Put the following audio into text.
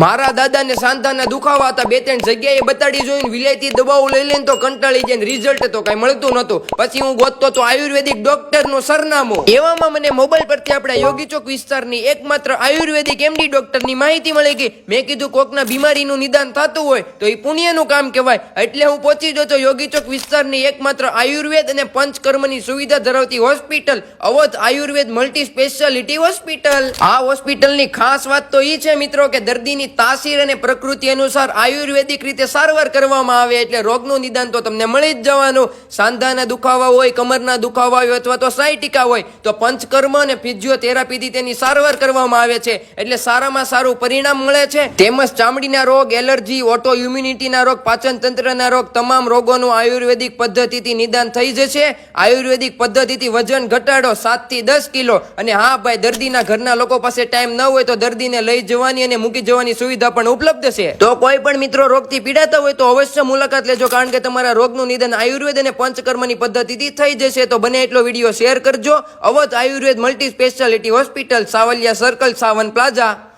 મારા દાદાને સાંધાના દુખાવા હતા, 2-3 જગ્યાએ બતાડી જોઈને વિલાયતી દવાઓ લઈ લઈને તો કંટાળી જાય, રિઝલ્ટ તો કઈ મળતું નતું. પછી હું ગોતતો તો આયુર્વેદિક ડોક્ટર નું સરનામું. એવામાં મને મોબાઈલ પરથી આપણા યોગી ચોક વિસ્તારની એકમાત્ર આયુર્વેદિક એમડી ડોક્ટર ની માહિતી મળી ગઈ. મેં કીધું કોકના બીમારીનું નિદાન થતું હોય તો એ પુણ્યનું કામ કહેવાય. એટલે હું પહોંચી જતો યોગી ચોક વિસ્તારની એકમાત્ર આયુર્વેદ અને પંચકર્મની સુવિધા ધરાવતી hospital Awadh Ayurved multi speciality hospital. આ હોસ્પિટલની ખાસ વાત તો એ છે મિત્રો કે દર્દીની તાસીર અને પ્રકૃતિ અનુસાર આયુર્વેદિક રીતે સારવાર કરવામાં આવે, એટલે રોગનું નિદાન તો તમને મળી જ જવાનું. સાંધાના દુખાવા હોય, કમરના દુખાવા હોય અથવા તો સાયટિકા હોય તો પંચકર્મ અને ફિઝિયોથેરાપીથી તેની સારવાર કરવામાં આવે છે, એટલે સારામાં સારું પરિણામ મળે છે. તેમજ ચામડીના રોગ, એલર્જી, ઓટો ઇમ્યુનિટીના રોગ, પાચન તંત્રના રોગ, તમામ રોગોનું આયુર્વેદિક પદ્ધતિથી નિદાન થઈ જશે. આયુર્વેદિક પદ્ધતિથી વજન ઘટાડો 7 થી 10 કિલો. અને હા ભાઈ, દર્દીના ઘરના લોકો પાસે ટાઈમ ન હોય તો દર્દીને લઈ જવાની અને મૂકી જવાની સુવિધા પણ ઉપલબ્ધ છે. તો કોઈ પણ મિત્રો રોગથી પીડાતા હોય તો અવશ્ય મુલાકાત લેજો, કારણ કે તમારા રોગનું નિદાન આયુર્વેદ અને પંચકર્મની પદ્ધતિથી થઈ જશે. તો બને એટલો વિડીયો શેર કરજો. Awadh Ayurved multi speciality hospital, Savaliya circle, Savan plaza.